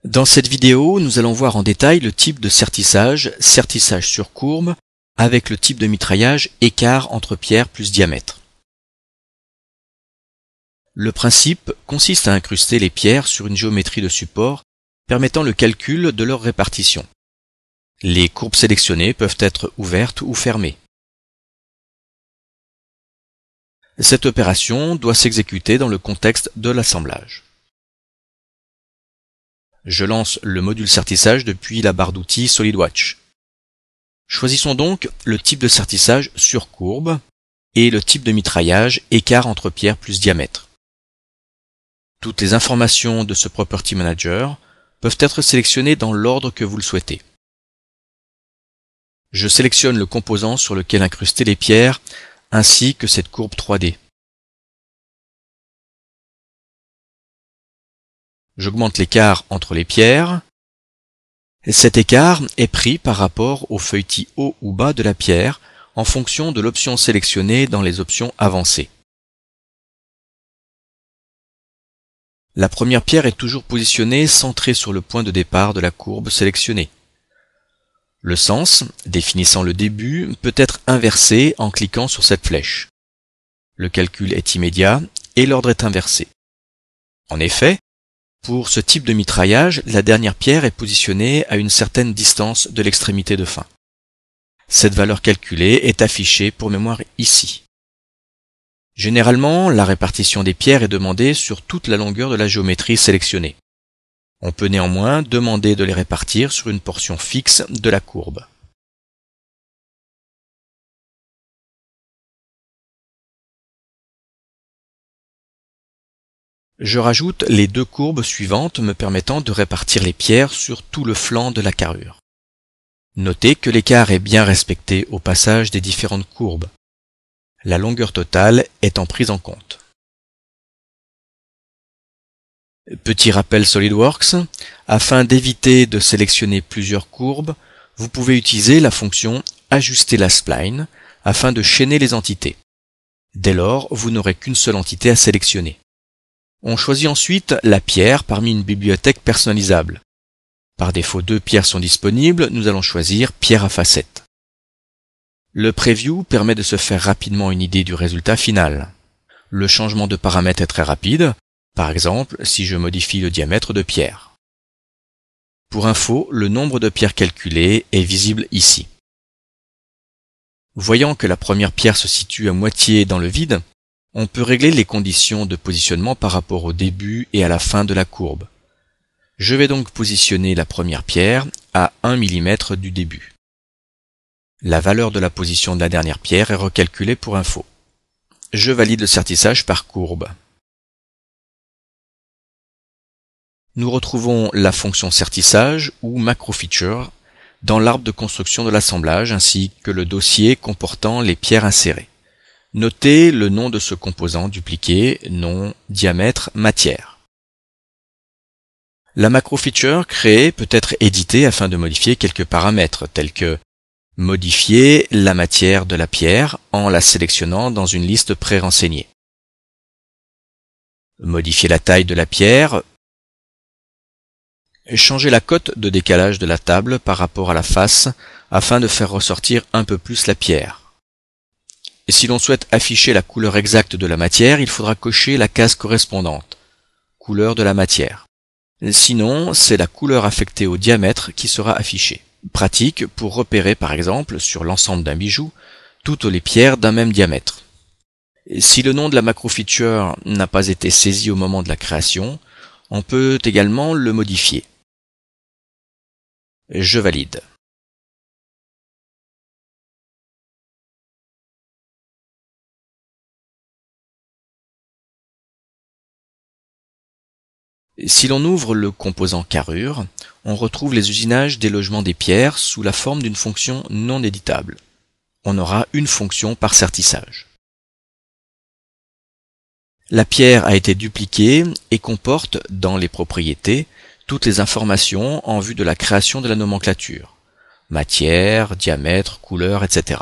Dans cette vidéo, nous allons voir en détail le type de sertissage sur courbe, avec le type de mitraillage écart entre pierres plus diamètre. Le principe consiste à incruster les pierres sur une géométrie de support permettant le calcul de leur répartition. Les courbes sélectionnées peuvent être ouvertes ou fermées. Cette opération doit s'exécuter dans le contexte de l'assemblage. Je lance le module sertissage depuis la barre d'outils SolidWatch. Choisissons donc le type de sertissage sur courbe et le type de mitraillage écart entre pierres plus diamètre. Toutes les informations de ce Property Manager peuvent être sélectionnées dans l'ordre que vous le souhaitez. Je sélectionne le composant sur lequel incruster les pierres ainsi que cette courbe 3D. J'augmente l'écart entre les pierres. Cet écart est pris par rapport au feuilletis haut ou bas de la pierre en fonction de l'option sélectionnée dans les options avancées. La première pierre est toujours positionnée centrée sur le point de départ de la courbe sélectionnée. Le sens, définissant le début, peut être inversé en cliquant sur cette flèche. Le calcul est immédiat et l'ordre est inversé. En effet, pour ce type de mitraillage, la dernière pierre est positionnée à une certaine distance de l'extrémité de fin. Cette valeur calculée est affichée pour mémoire ici. Généralement, la répartition des pierres est demandée sur toute la longueur de la géométrie sélectionnée. On peut néanmoins demander de les répartir sur une portion fixe de la courbe. Je rajoute les deux courbes suivantes me permettant de répartir les pierres sur tout le flanc de la carrure. Notez que l'écart est bien respecté au passage des différentes courbes. La longueur totale étant prise en compte. Petit rappel SolidWorks, afin d'éviter de sélectionner plusieurs courbes, vous pouvez utiliser la fonction Ajuster la spline afin de chaîner les entités. Dès lors, vous n'aurez qu'une seule entité à sélectionner. On choisit ensuite la pierre parmi une bibliothèque personnalisable. Par défaut, deux pierres sont disponibles, nous allons choisir pierre à facettes. Le preview permet de se faire rapidement une idée du résultat final. Le changement de paramètre est très rapide, par exemple si je modifie le diamètre de pierre. Pour info, le nombre de pierres calculées est visible ici. Voyant que la première pierre se situe à moitié dans le vide, on peut régler les conditions de positionnement par rapport au début et à la fin de la courbe. Je vais donc positionner la première pierre à 1 mm du début. La valeur de la position de la dernière pierre est recalculée pour info. Je valide le sertissage par courbe. Nous retrouvons la fonction sertissage ou macro-feature dans l'arbre de construction de l'assemblage ainsi que le dossier comportant les pierres insérées. Notez le nom de ce composant dupliqué, nom, diamètre, matière. La macro-feature créée peut être éditée afin de modifier quelques paramètres tels que modifier la matière de la pierre en la sélectionnant dans une liste pré-renseignée. Modifier la taille de la pierre. Changer la cote de décalage de la table par rapport à la face afin de faire ressortir un peu plus la pierre. Et si l'on souhaite afficher la couleur exacte de la matière, il faudra cocher la case correspondante, couleur de la matière. Sinon, c'est la couleur affectée au diamètre qui sera affichée. Pratique pour repérer par exemple sur l'ensemble d'un bijou toutes les pierres d'un même diamètre. Et si le nom de la macro-feature n'a pas été saisi au moment de la création, on peut également le modifier. Je valide. Si l'on ouvre le composant carrure, on retrouve les usinages des logements des pierres sous la forme d'une fonction non éditable. On aura une fonction par sertissage. La pierre a été dupliquée et comporte, dans les propriétés, toutes les informations en vue de la création de la nomenclature. Matière, diamètre, couleur, etc.